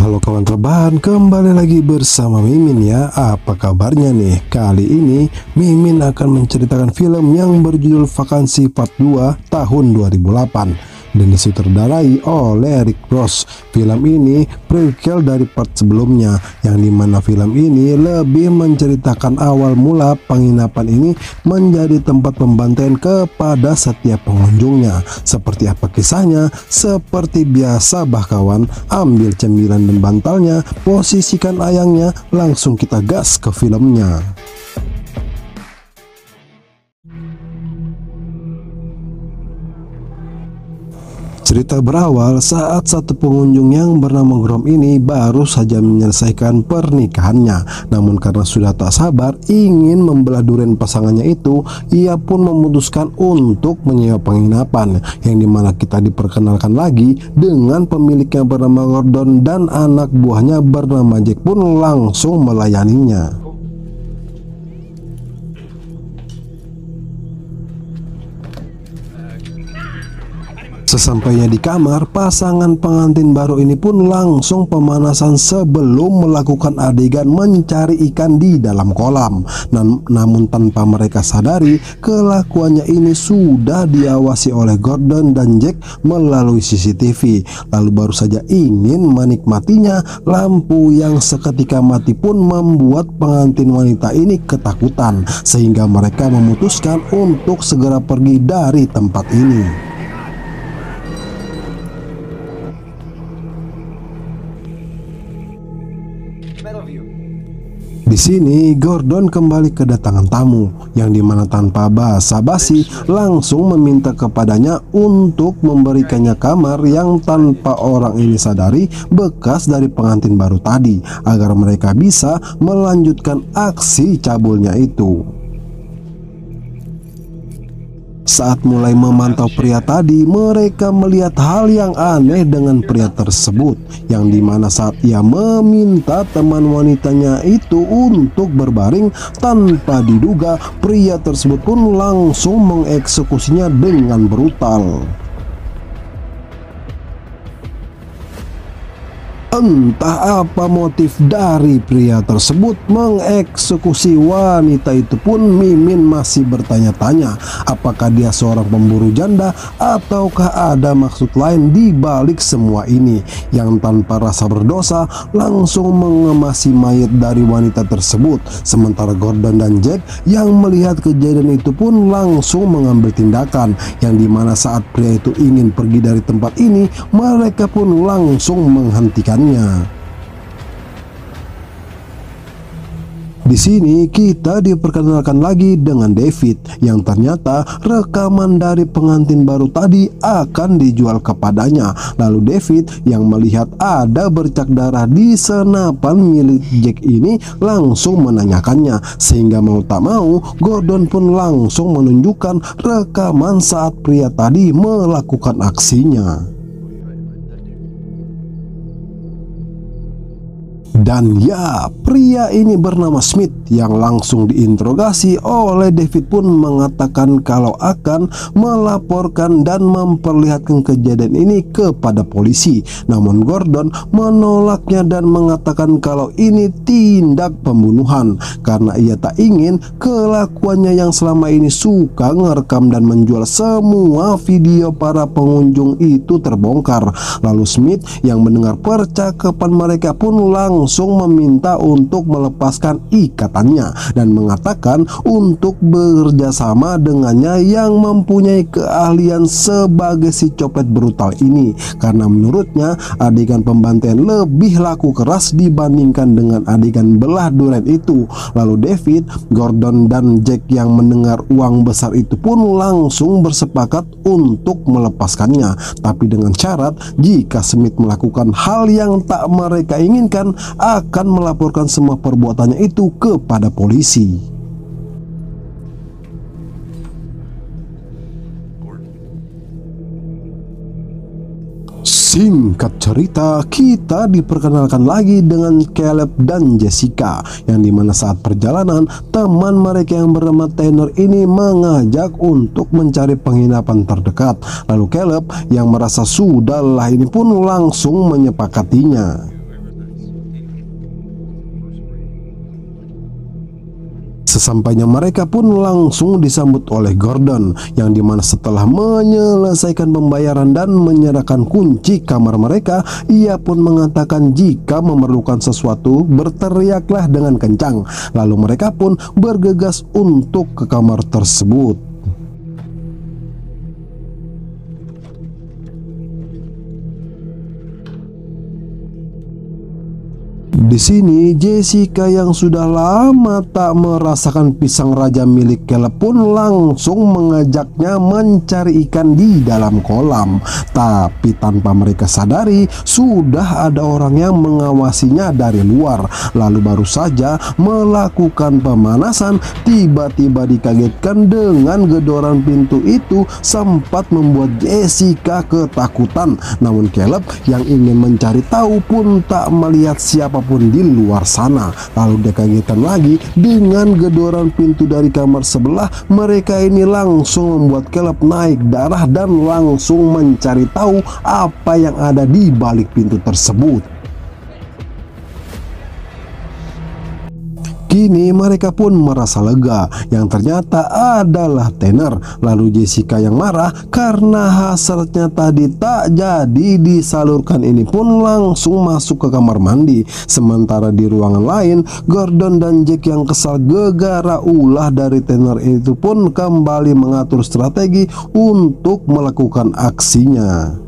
Halo kawan rebahan, kembali lagi bersama Mimin ya. Apa kabarnya nih? Kali ini Mimin akan menceritakan film yang berjudul Vakansi Part 2 tahun 2008 dan disutradarai oleh Rick Ross. Film ini prequel dari part sebelumnya, yang dimana film ini lebih menceritakan awal mula penginapan ini menjadi tempat pembantaian kepada setiap pengunjungnya. Seperti apa kisahnya? Seperti biasa kawan, ambil cemilan dan bantalnya, posisikan ayangnya, langsung kita gas ke filmnya. Cerita berawal saat satu pengunjung yang bernama Grom ini baru saja menyelesaikan pernikahannya. Namun karena sudah tak sabar ingin membelah durian pasangannya itu, ia pun memutuskan untuk menyewa penginapan, yang dimana kita diperkenalkan lagi dengan pemiliknya bernama Gordon dan anak buahnya bernama Jack pun langsung melayaninya. Sesampainya di kamar, pasangan pengantin baru ini pun langsung pemanasan sebelum melakukan adegan mencari ikan di dalam kolam. Namun tanpa mereka sadari, kelakuannya ini sudah diawasi oleh Gordon dan Jack melalui CCTV. Lalu baru saja ingin menikmatinya, lampu yang seketika mati pun membuat pengantin wanita ini ketakutan, sehingga mereka memutuskan untuk segera pergi dari tempat ini. Di sini Gordon kembali kedatangan tamu, yang dimana tanpa basa-basi langsung meminta kepadanya untuk memberikannya kamar yang tanpa orang ini sadari bekas dari pengantin baru tadi, agar mereka bisa melanjutkan aksi cabulnya itu. Saat mulai memantau pria tadi, mereka melihat hal yang aneh dengan pria tersebut, yang dimana saat ia meminta teman wanitanya itu untuk berbaring, tanpa diduga pria tersebut pun langsung mengeksekusinya dengan brutal. Entah apa motif dari pria tersebut mengeksekusi wanita itu pun, Mimin masih bertanya-tanya apakah dia seorang pemburu janda ataukah ada maksud lain di balik semua ini, yang tanpa rasa berdosa langsung mengemasi mayat dari wanita tersebut. Sementara Gordon dan Jack yang melihat kejadian itu pun langsung mengambil tindakan, yang dimana saat pria itu ingin pergi dari tempat ini, mereka pun langsung menghentikannya. Di sini kita diperkenalkan lagi dengan David, yang ternyata rekaman dari pengantin baru tadi akan dijual kepadanya. Lalu David yang melihat ada bercak darah di senapan milik Jack ini langsung menanyakannya, sehingga mau tak mau Gordon pun langsung menunjukkan rekaman saat pria tadi melakukan aksinya. Dan ya, pria ini bernama Smith, yang langsung diinterogasi oleh David pun mengatakan kalau akan melaporkan dan memperlihatkan kejadian ini kepada polisi. Namun Gordon menolaknya dan mengatakan kalau ini tindak pembunuhan, karena ia tak ingin kelakuannya yang selama ini suka ngerekam dan menjual semua video para pengunjung itu terbongkar. Lalu Smith yang mendengar percakapan mereka pun langsung meminta untuk melepaskan ikatannya dan mengatakan untuk bekerja sama dengannya yang mempunyai keahlian sebagai si copet brutal ini, karena menurutnya adegan pembantaian lebih laku keras dibandingkan dengan adegan belah durian itu. Lalu David, Gordon dan Jack yang mendengar uang besar itu pun langsung bersepakat untuk melepaskannya, tapi dengan syarat jika Smith melakukan hal yang tak mereka inginkan, akan melaporkan semua perbuatannya itu kepada polisi. Singkat cerita, kita diperkenalkan lagi dengan Caleb dan Jessica, yang dimana saat perjalanan teman mereka yang bernama Tanner ini mengajak untuk mencari penginapan terdekat. Lalu Caleb yang merasa sudah lelah ini pun langsung menyepakatinya. Sesampainya mereka pun langsung disambut oleh Gordon, yang dimana setelah menyelesaikan pembayaran dan menyerahkan kunci kamar mereka, ia pun mengatakan jika memerlukan sesuatu berteriaklah dengan kencang. Lalu mereka pun bergegas untuk ke kamar tersebut. Di sini Jessica yang sudah lama tak merasakan pisang raja milik Caleb pun langsung mengajaknya mencari ikan di dalam kolam. Tapi tanpa mereka sadari sudah ada orang yang mengawasinya dari luar. Lalu baru saja melakukan pemanasan, tiba-tiba dikagetkan dengan gedoran pintu itu sempat membuat Jessica ketakutan. Namun Caleb yang ingin mencari tahu pun tak melihat siapapun di luar sana. Lalu dia kagetkan lagi dengan gedoran pintu dari kamar sebelah. Mereka ini langsung membuat Caleb naik darah dan langsung mencari tahu apa yang ada di balik pintu tersebut. Kini mereka pun merasa lega, yang ternyata adalah Tanner. Lalu Jessica yang marah karena hasratnya tadi tak jadi disalurkan ini pun langsung masuk ke kamar mandi. Sementara di ruangan lain, Gordon dan Jack yang kesal gegara ulah dari Tanner itu pun kembali mengatur strategi untuk melakukan aksinya.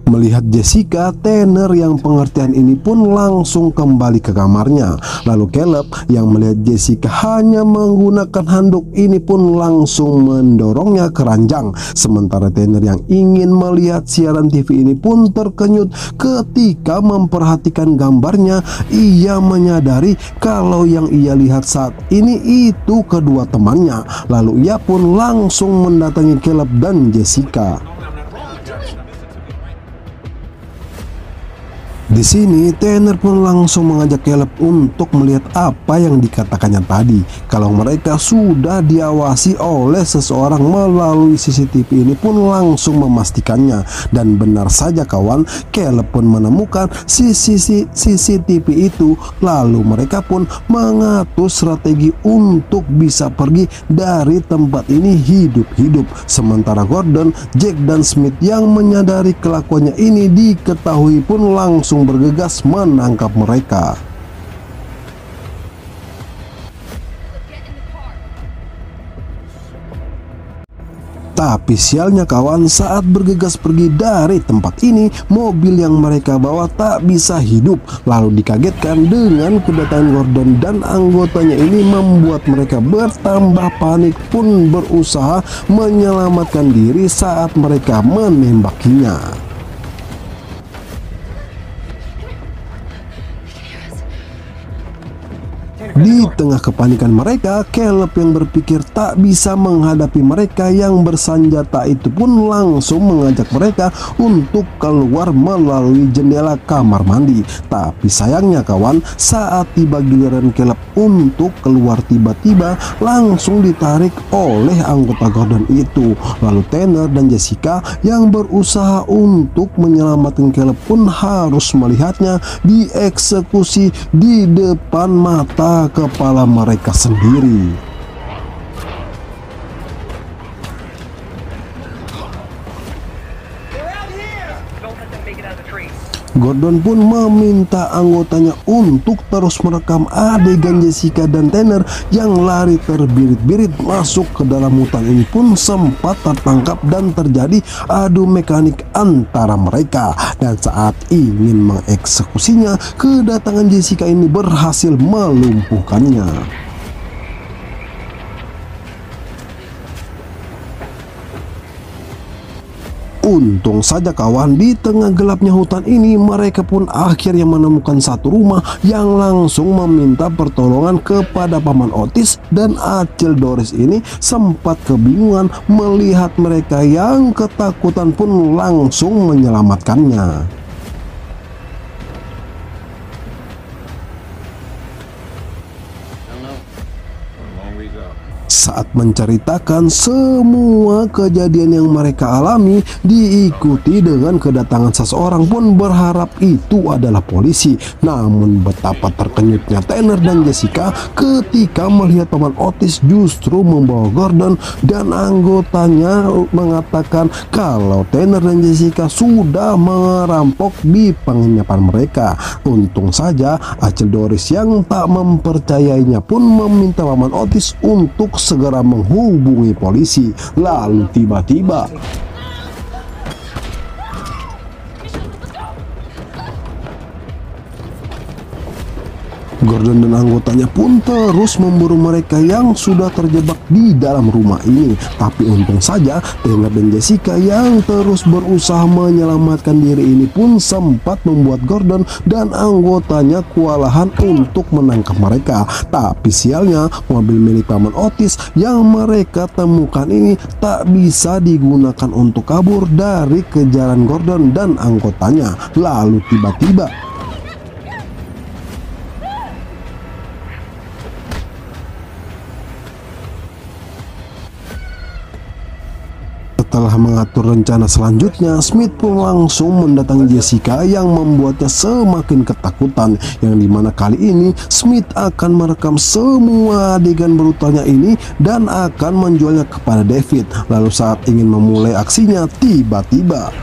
Melihat Jessica, Tanner yang pengertian ini pun langsung kembali ke kamarnya. Lalu Caleb yang melihat Jessica hanya menggunakan handuk ini pun langsung mendorongnya ke ranjang. Sementara Tanner yang ingin melihat siaran TV ini pun terkenyut ketika memperhatikan gambarnya. Ia menyadari kalau yang ia lihat saat ini itu kedua temannya. Lalu ia pun langsung mendatangi Caleb dan Jessica. Di sini Tanner pun langsung mengajak Caleb untuk melihat apa yang dikatakannya tadi, kalau mereka sudah diawasi oleh seseorang melalui CCTV ini pun langsung memastikannya. Dan benar saja kawan, Caleb pun menemukan CCTV itu. Lalu mereka pun mengatur strategi untuk bisa pergi dari tempat ini hidup-hidup. Sementara Gordon, Jack dan Smith yang menyadari kelakuannya ini diketahui pun langsung bergegas menangkap mereka. Tapi sialnya kawan, saat bergegas pergi dari tempat ini, mobil yang mereka bawa tak bisa hidup. Lalu dikagetkan dengan kedatangan Gordon dan anggotanya ini membuat mereka bertambah panik pun berusaha menyelamatkan diri saat mereka menembakinya. Di tengah kepanikan mereka, Caleb yang berpikir tak bisa menghadapi mereka yang bersenjata itu pun langsung mengajak mereka untuk keluar melalui jendela kamar mandi. Tapi sayangnya kawan, saat tiba giliran Caleb untuk keluar, tiba-tiba langsung ditarik oleh anggota Gordon itu. Lalu Tanner dan Jessica yang berusaha untuk menyelamatkan Caleb pun harus melihatnya dieksekusi di depan mata kepala mereka sendiri. Gordon pun meminta anggotanya untuk terus merekam adegan Jessica dan Tanner yang lari terbirit-birit masuk ke dalam hutan ini pun sempat tertangkap dan terjadi adu mekanik antara mereka. Dan saat ingin mengeksekusinya, kedatangan Jessica ini berhasil melumpuhkannya. Untung saja kawan, di tengah gelapnya hutan ini mereka pun akhirnya menemukan satu rumah yang langsung meminta pertolongan kepada Paman Otis. Dan Acil Doris ini sempat kebingungan melihat mereka yang ketakutan pun langsung menyelamatkannya. saat menceritakan semua kejadian yang mereka alami, diikuti dengan kedatangan seseorang pun berharap itu adalah polisi. Namun betapa terkenyutnya Tanner dan Jessica ketika melihat paman Otis justru membawa Gordon, dan anggotanya mengatakan kalau Tanner dan Jessica sudah merampok di penginapan mereka. Untung saja Acil Doris yang tak mempercayainya pun meminta paman Otis untuk segera menghubungi polisi. Lalu tiba-tiba Gordon dan anggotanya pun terus memburu mereka yang sudah terjebak di dalam rumah ini. Tapi untung saja Tanner dan Jessica yang terus berusaha menyelamatkan diri ini pun sempat membuat Gordon dan anggotanya kewalahan untuk menangkap mereka. Tapi sialnya mobil milik paman Otis yang mereka temukan ini tak bisa digunakan untuk kabur dari kejaran Gordon dan anggotanya. Lalu tiba-tiba setelah mengatur rencana selanjutnya, Smith pun langsung mendatangi Jessica yang membuatnya semakin ketakutan, yang dimana kali ini Smith akan merekam semua adegan brutalnya ini dan akan menjualnya kepada David. Lalu saat ingin memulai aksinya, tiba-tiba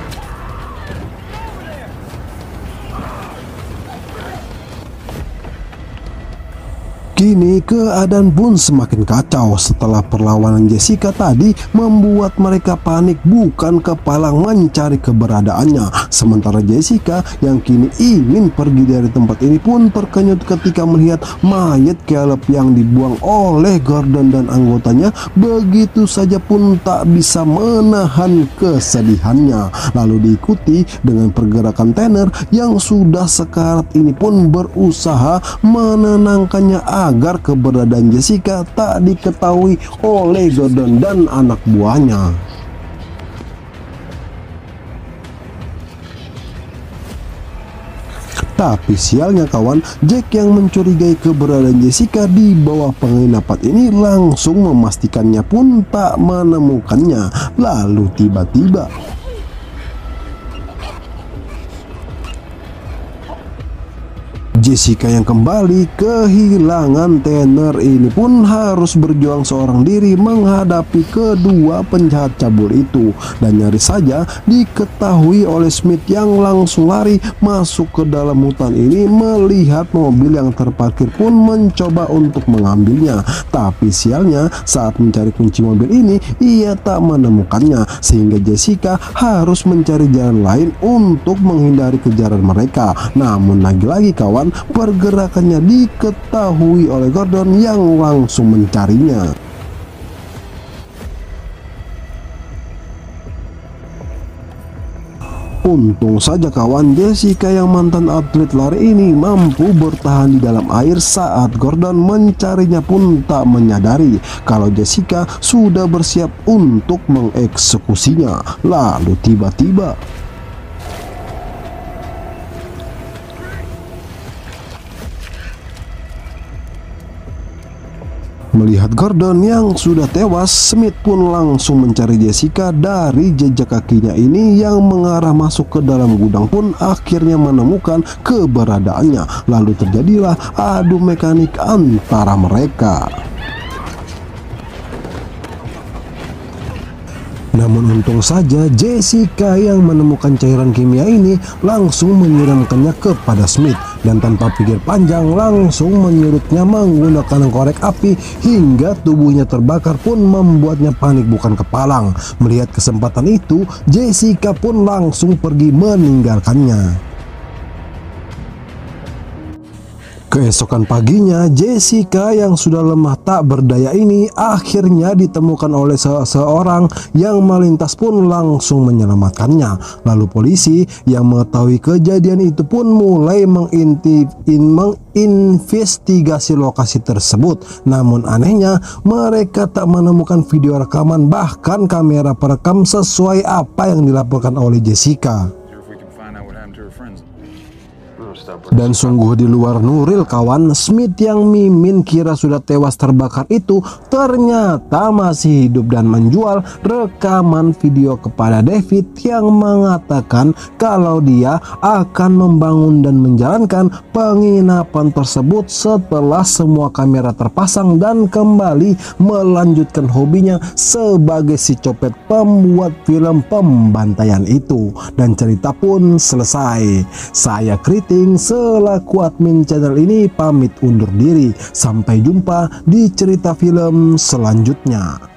kini keadaan pun semakin kacau setelah perlawanan Jessica tadi membuat mereka panik bukan kepalang mencari keberadaannya. Sementara Jessica yang kini ingin pergi dari tempat ini pun terkenyut ketika melihat mayat Caleb yang dibuang oleh Gordon dan anggotanya. Begitu saja pun tak bisa menahan kesedihannya. Lalu diikuti dengan pergerakan Tanner yang sudah sekarat ini pun berusaha menenangkannya agar keberadaan Jessica tak diketahui oleh Gordon dan anak buahnya. Tapi sialnya kawan, Jack yang mencurigai keberadaan Jessica di bawah penginapan ini langsung memastikannya pun tak menemukannya. Lalu tiba-tiba Jessica yang kembali kehilangan Tanner ini pun harus berjuang seorang diri menghadapi kedua penjahat cabul itu, dan nyaris saja diketahui oleh Smith yang langsung lari masuk ke dalam hutan ini melihat mobil yang terparkir pun mencoba untuk mengambilnya. Tapi sialnya saat mencari kunci mobil ini ia tak menemukannya, sehingga Jessica harus mencari jalan lain untuk menghindari kejaran mereka. Namun lagi-lagi kawan, pergerakannya diketahui oleh Gordon yang langsung mencarinya. Untung saja kawan, Jessica yang mantan atlet lari ini mampu bertahan di dalam air saat Gordon mencarinya pun tak menyadari kalau Jessica sudah bersiap untuk mengeksekusinya. Lalu tiba-tiba melihat Gordon yang sudah tewas, Smith pun langsung mencari Jessica. Dari jejak kakinya ini yang mengarah masuk ke dalam gudang pun akhirnya menemukan keberadaannya. Lalu terjadilah adu mekanik antara mereka. Namun untung saja Jessica yang menemukan cairan kimia ini langsung menyiramkannya kepada Smith, dan tanpa pikir panjang langsung menyurutnya menggunakan korek api hingga tubuhnya terbakar pun membuatnya panik bukan kepalang. Melihat kesempatan itu, Jessica pun langsung pergi meninggalkannya. Keesokan paginya, Jessica yang sudah lemah tak berdaya ini akhirnya ditemukan oleh seseorang yang melintas pun langsung menyelamatkannya. Lalu polisi yang mengetahui kejadian itu pun mulai menginvestigasi lokasi tersebut. Namun anehnya mereka tak menemukan video rekaman bahkan kamera perekam sesuai apa yang dilaporkan oleh Jessica. Dan sungguh di luar Nuril kawan, Smith yang Mimin kira sudah tewas terbakar itu ternyata masih hidup dan menjual rekaman video kepada David yang mengatakan kalau dia akan membangun dan menjalankan penginapan tersebut setelah semua kamera terpasang dan kembali melanjutkan hobinya sebagai si copet pembuat film pembantaian itu. Dan cerita pun selesai. Saya Kriting selaku admin channel ini pamit undur diri. Sampai jumpa di cerita film selanjutnya.